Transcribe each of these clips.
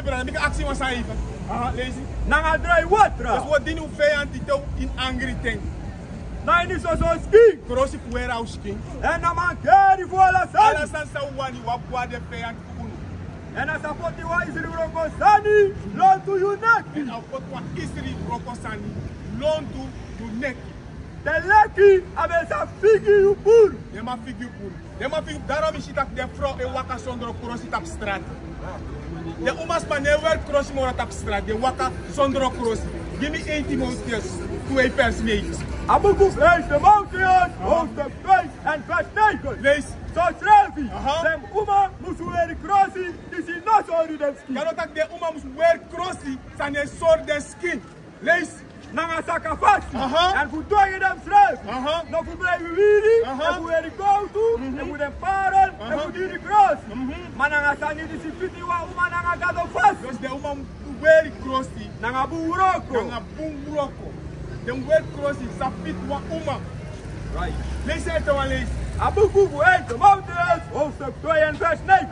brother, ik actie was even. Lees je? Nanga dry water. Dus wat die nu vijand die toe in angry thing. Nee, niet zo skin. Crossi fuera au skin. En dan man carry voor alles. Alles aan sa wani wa boa de vijand kunu. En als dat pot die wa is er roko sani, loon to you neck. En als pot wa is er roko sani, loon to you neck. De lekkie, abe sa figi you pool. Je ma figi pool. Je ma figi, daarom is het de vrouw en waka zonder crossi op straat. De umas paneer werk crossi maar op straat. De waka zonder crossi. Give me 1 Timotheus 2 vers 9. Aboekhoef lees de Moutius, hoofdstuk 2 en vers 9. Lees. Zo schrijf hij. Dem uma moesten weer crossi, die zien nog zo in de skin. Kan ook de uma moest weer crossi, zijn een soort de skin. Lees. Nanga saka Fasi. En voor doe je dem schrijf. Nou voor blijven Weri, en voor weer go to, en voor de parel, en voor die cross. Maar nanga sani die sifiti wa uma nanga gado Fasi. Dus de uma weer crossi. Nanga buroko. Nanga buroko. De weer crossi, safit wa uma. Right. Lees het wel lees. Aboekhoef heet de Moutius, hoofdstuk 2 en vers 9.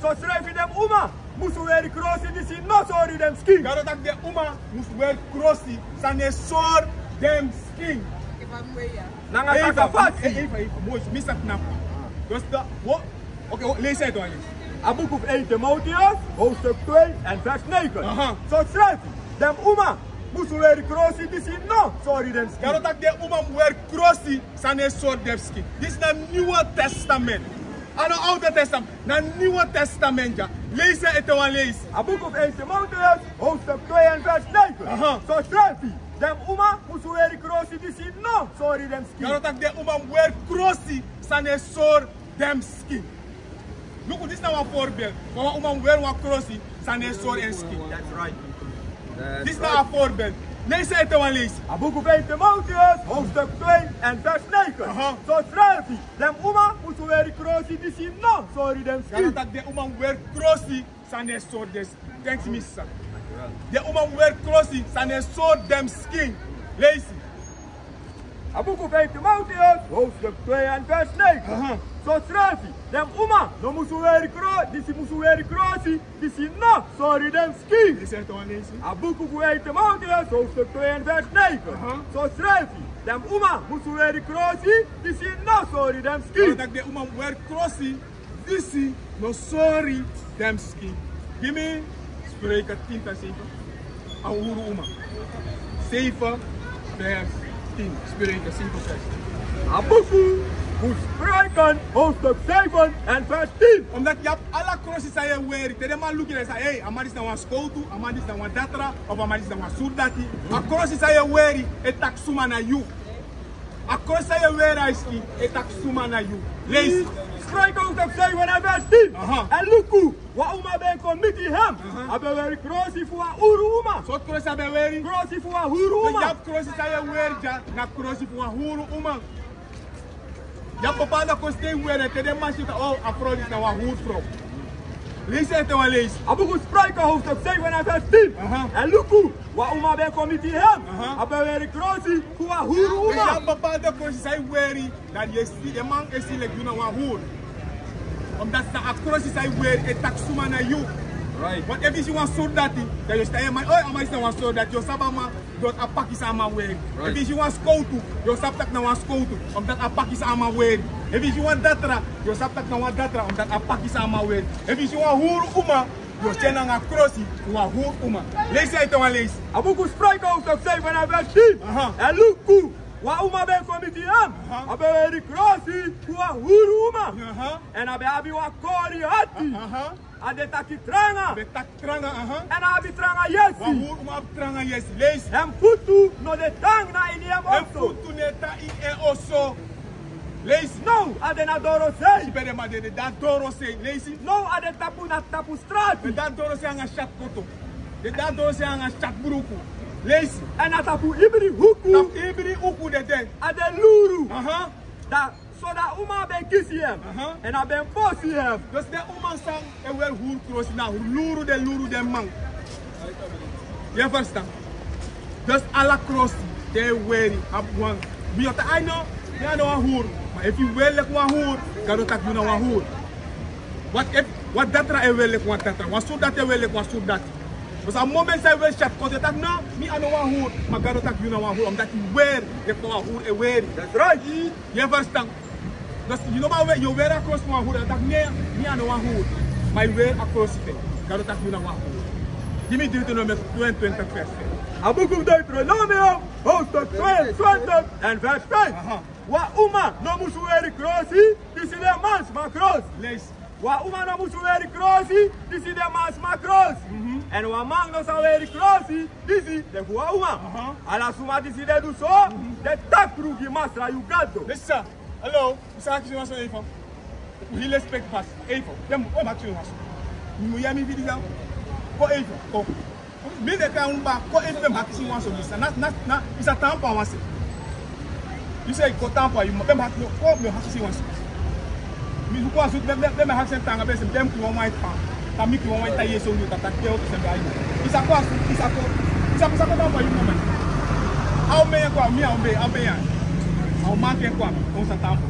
Zo schrijf je dem uma. Moesten weer crossi, die zien nog zo in dem skin. Kan ook de uma moest weer crossi, zijn een soort dem skin. Nanga saka Fasi. Even, mooi, mis dat knap. Dus dat, oké, lees het wel eens. Aboekhoef 1 Timotheus, hoofdstuk 2 en vers 9. Zo schrijft hij. Dem uma moesten weer crossi, die zien nog zo in dem skin. Kan ook de uma weer crossi, zijn een soort dem skin. Dit is het Nieuwe Testament. Aan het Oude Testament, naar het Nieuwe Testament, ja. Lees het wel lees. Aboekhoef 1 Timotheus, hoofdstuk 2 en vers 9. Zo schrijft hij. Dem uma moesten weer crossi, die zien nog zo in dem skin. Kan ook de uma weer crossi, zijn een soort dem skin. Look, dit is nou een voorbeeld. Maar uma weer wat crossi, zijn een soort dem skin. That's right. Dit is nou een voorbeeld. Lees het wel lees. Aboekhoef 1 Timotheus, hoofdstuk 2 en vers 9. Zo schrijft hij. Dem uma moesten weer crossi, die zien nog zo in dem skin. Kan ook de uma weer crossi, zijn een soort dem skin. Thanks, mister. De uma weer crossi, zijn een soort dem skin. Lees. Aboekhoef 1 Timotheus, hoofdstuk 2 en vers 9. Zo schrijft hij. Dem uma, no moesten weer crossi, die zien nog zo in dem skin. Lees het wel lees. Aboekhoef 1 Timotheus, hoofdstuk 2 en vers 9. Zo schrijft hij. Dem uma moesten weer crossi, die zien nog zo in dem skin. Dat de uma weer crossi, die zien nog sorry dem skin. Give me Spreuken 10 vers 7. Ahuru uma. 7 vers 10. Spreuken 7 vers 10. Aboekhoef moet spreken, hoofdstuk 7 en vers 10. Omdat je hebt alle crosses aan je Weri. Tegen man look en zeg, hey, amadis na wan skoutu, amadis na wan datra, of amadis na wan surdati. A crosses aan je Weri, het taksuma na you. A cross aan je Weri iski, het taksuma na you. Lees. Spreken hoofdstuk 7 en vers 10. En luku, wa uma ben committee hem. Hebben we crossie voor een uru uma. Zo'n cross aan je Weri? Crossie voor een uru uma. Je hebt crosses aan je Weri, na crossie voor een uru uma. Je hebt bepaalde kosten Weri, tegen man zit, oh, afro is naar een hoedvrouw. Lees het wel lees. Aboekhoef spreken hoofdstuk 7 en vers 10. En luku, wa uma ben committee hem. Hebben we crossie voor een uru uma. Je hebt bepaalde kosten aan Weri, dat je ziet, de man is in de doen een hoed. Omdat ze across is hij weer een taxuma naar jou. Right. Want if you want soldati, dan je staat maar, oh, maar is nou een soldat, je sabat maar dat een pakje samen weer. If you want scoutu, je sabat nou een scoutu, omdat een pakje samen weer. If you want datra, je sabat nou een datra, omdat een pakje samen weer. If you want hoer uma, je staat aan crossie, je hoer uma. Lees het dan lees. Aboekhoef spreken hoofdstuk 7 en vers 10. En luku. Wa uma ben committee hem. Abe we crossi kwa huru uma. En abe abi wa kori hati. Ade taki tranga. Abe tak tranga, En abi tranga yesi. Wa huru uma tranga yesi. Lees. Hem futu no de tang na ini hem Hem oso. futu neta in e oso. Lees. No, ade na doro sei. Ibere ma de da doro sei. Lees. No, ade tapu na tapu strati. De da doro sei anga chat koto. De da doro sei anga chat buruku. Lees. En na tapu ibri huku. Tap ibri uku de den. Ade luru. Da so da uma ben kisi hem. En a ben bosi hem. Dus de uma sang e wel hoer cross na luru de man. Je verstaan? Dus alle cross de Weri ab one. Wie dat I know, ja no hoer. Maar if you wel like one hoer, kan dat you know one hoer. What if Wat datra e wele kwa datra. Wat soldat e wele kwa soldat. Dus aan moment zijn we chat kon tak nou, mi aan one hoor, maar gado tak you one hoor, omdat je weer je kon hoor e Weri. That's right. Je verstaan. Dus you know maar je weer across one hoor, dat nee, mi aan one hoor, maar weer across it. Gado tak you one hoor. Give me Deuteronomy 22 vers 5. Aboek Deuteronomium, hoofdstuk 22 en vers 5. Wa uma no musu Weri crossi, this is the man's macros. Lees. Wa uma no musu Weri crossi, this is the man's macros. En wa man no sa Weri crossi, this is the wa uma. Ala suma this is the do so, the takrugi masra you gado. Listen, hello, isa ki was even. We respect fast. Even. Dem o ma ki was. Mu ya mi video. Ko even. Ko. Mi de ka un ba ko even ma ki was so na isa tampa was. You say ko tampa you me ma ko me ha ki was. Mi ko asu me ha sen tanga be sem dem ko one white pan. Kami ki wọ́n taye so ni tata ke o se ba yi. Isa ko tampa you moment. How me ko mi how be yan. How man ke ko on sa tampa.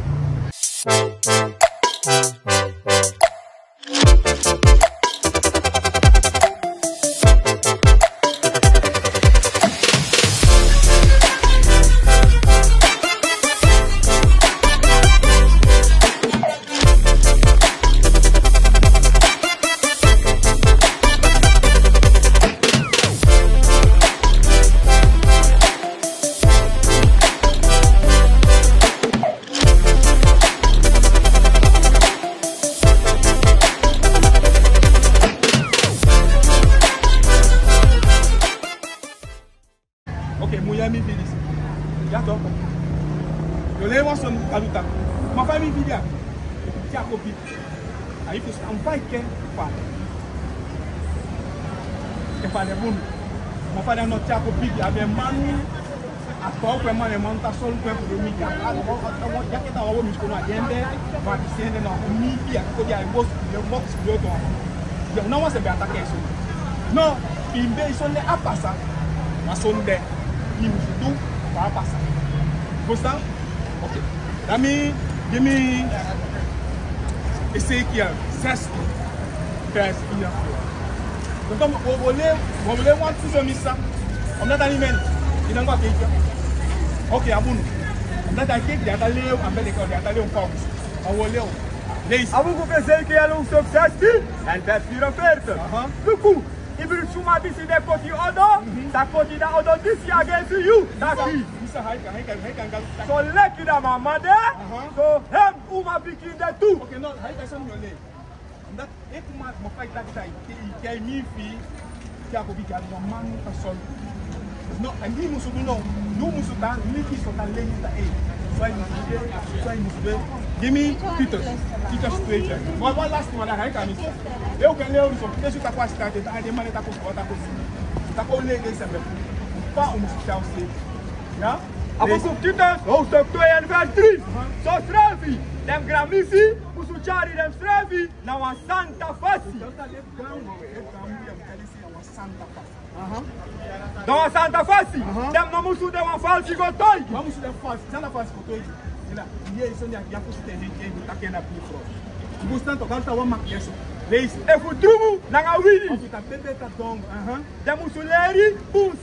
Ma famille video. Qui a copié. Il faut s'envoyer quelque part. Bon. Ma famille n'a pas copié. Il y avait man. À quoi que man est monté sur le point pour le midi. Il y a quelque chose qui est agenda. Va descendre dans le midi. Il y a un boss qui est mort sur le toit. Non, c'est bien attaqué. Non, il me dit sonner à passer. Ma sonde. Il me dit tout va passer. Vous ça? OK. Ami, give me Ezekiel 16 verse 4. Donc, on voulait voir tout ce missa. On a dans l'email. Il n'a pas quelque. OK, à bon. On a dans quelque, il y a dans l'école, il y a dans l'école. On voulait. Lees. Aboek Ezekiel hoofdstuk 16 en vers 44. Du coup, il veut suma disi de koti odo, ta koti da odo disi against you. Taki. So lucky that my mother, so him uma bikin de tu. Okay, no, how you say your name? That if my fight that guy, he me fee, he go be gal man person. No, and he must know. You must stand, me fee so can lay the aid. So I must be. Give me Titus straight. One last one I can miss. Eu can lay so deixa ta quase tá a demanda tá com bota com. Tá com lei desse mesmo. Pas o must tell say. Ja? Aboek Titus hoofdstuk 2 en vers 3. So strafi, dem gramisi, musuchari dem strafi, na wa Santa Fasi. Dans wa Santa Fasi, dem no musu dem wa falsi gotoi. Vamos de falsi, Santa Fasi gotoi. E aí, isso é que tem gente que está querendo abrir o portanto, agora está uma maquiagem. Leis. E futuro, não há wini. Fica bebê tá dong. Dem musuleri,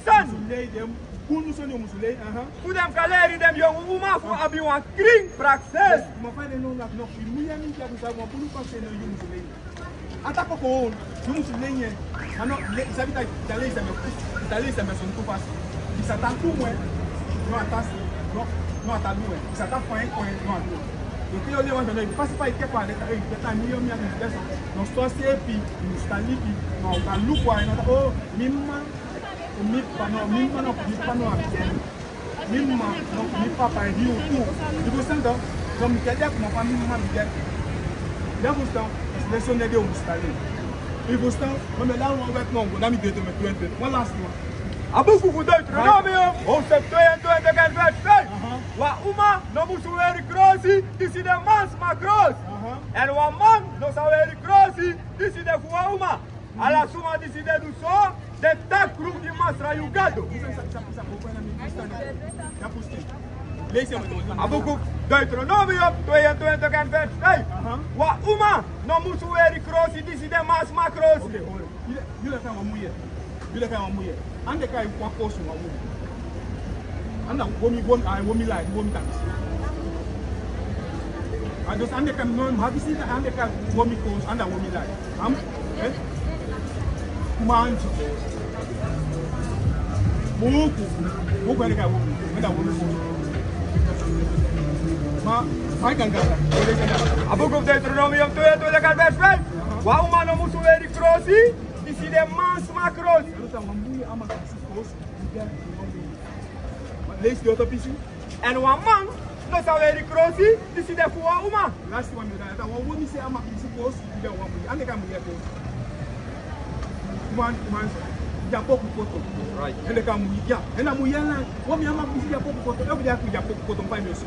san. Musulei, dem kunu soni musulei. Dem kaleri, dem yongu uma fu abi wan kring praxis. Mas vai não na no filha nem que abusa uma pulu para ser no musulei. Ata ko ko, no musulei é. Ano, sabe tá leis é son tu faz. Isso tá como é. Não atas, não ata lu é. Isso tá foi não atu. Eu que eu levo também, faça para que para tá milhão minha dessa. Nós só se pi, nos tá lipi, não tá lu qua, não tá oh, mimma mi pano abien. Mimma no mi papa rio tu. Digo sendo, comme que dia como para mimma bien. Là vous estão, selecionner de installer. E vous estão, comme là on va non, on a mis de me 20. One last one. Aboek Deuteronomium, hoofdstuk 22 en vers 5. Wa uma no musu Weri crossi, this is the man's macros. En wa man no sa Weri crossi, this is the fua uma. Ala suma this is the do so, the tak group di masra yugado. Aboek Deuteronomium 22 en vers 5. Wa uma no musu weri krosi disi de mas makrosi. Okay, hold on. Jullie gaan wat moeien. Jullie gaan wat moeien. Ande kan je kwa kosu wat moeien. Anda womi like, womi tanks. And dus ande kan no habisi na ande kan womi kosu, anda womi like. Kumancho. Muku ande kan womi. Anda womi kosu. Maar kan gaan. A book of Deuteronomium 22 en vers 5. Wa uma no musu weri krosi disi de mas makrosi. Lees die auto pissie. En wa man no sa weri krosi disi de fuwa uma. Last one dat wa womi se ama pissie post die wa moeie. Ande kan moeie post. Man ja poku foto. Right. Ande kan moeie. Ja, en dan moeie na womi ama pissie ja poku foto. Elke dag ja poku foto mpa meso.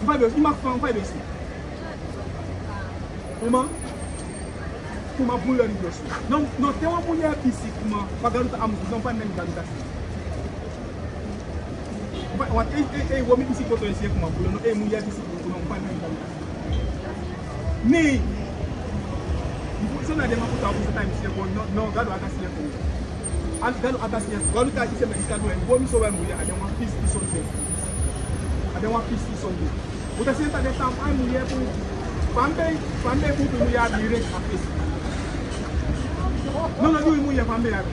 Mpa meso, ima fan mpa meso. Kuma bulla ni meso. No te wa moeie pissie kuma pagaruta amu non fa nem garuta. Want womi isi foto isi kuma bulo no mu ya isi foto no mpan na ni so na dem aputa aputa time isi ko no gado ata isi ko and gado ata isi gado ta isi me isi gado en womi so wa mu ya ade wan peace Sunday ade wan peace Sunday uta senta de tam ai mu ya ko pambe butu mu ya direct a peace no you mu ya pambe ya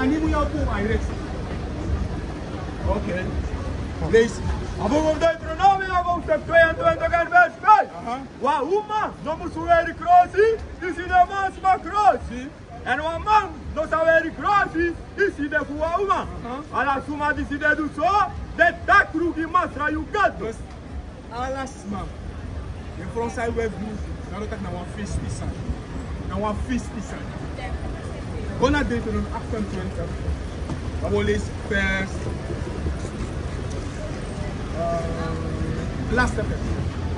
ani mu ya ko direct. Okay. Lees. A book of Deuteronomium hoofdstuk 22 en vers 5. Wa uma no musu weri krosi disi de mas makrosi. En wa man no sa weri krosi disi de fuwa uma. Ala suma disi de du so de takru di masra you got. Dus alas man. In Fransai we blue. Na lo tak na wan feast isan. Na wan feast isan. Gonna Deuteronomium 28. We lees vers laatste vers.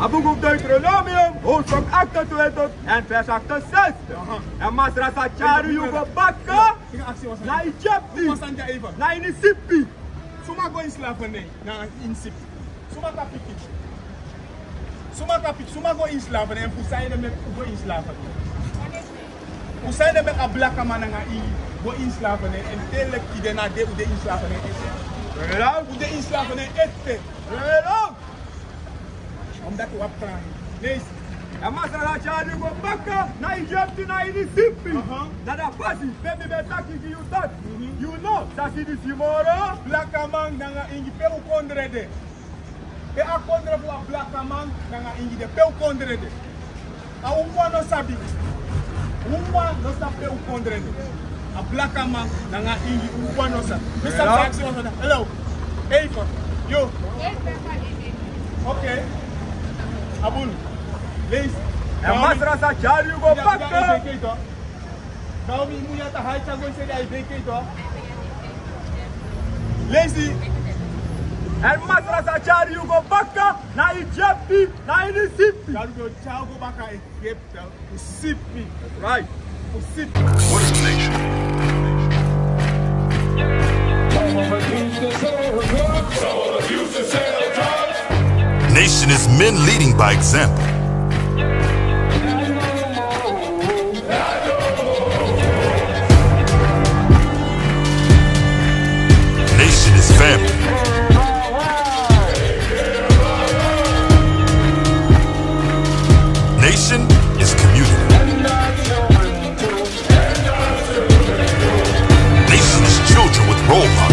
A book of Deuteronomium, hoofdstuk 28 en vers 68. En Masra Sacharu Yugo Bakka, na Egypti, na Inisipi. Suma go in slavernij, na Inisipi. Suma go in slavernij en Fusai met go in slavernij. Fusai met a black man na go in slavernij en telek die de na de in slavernij is. Hoe de in slavernij ette. Omdat we opgaan. Lees. En Masra Sacharu Yugo Bakka, na Egypti, na Inisipi. Na da Fasi, baby betaki ki you that. You know, Sasi di Simoro. Black man na ingi pe u kondrede. Pe a kondre fu a black man na ingi de pe u kondrede. A umwa no sabi. Umwa no sabi u kondrede. A black man na ingi umwa no sabi. Mr. Jackson, hello. Even. Yo. Okay. Abun. Lees. En Masra Sacharu Yugo Bakka. Nou mi moet je te high go say dat ik weet toch. Lazy. En Masra Sacharu Yugo Bakka na Egypti, na Inisipi. Dan go chao go back to Egypt. Mississippi. Right. Mississippi. What is a nation? Nation is men leading by example. Nation is family. Nation is community. Nation is children with role models.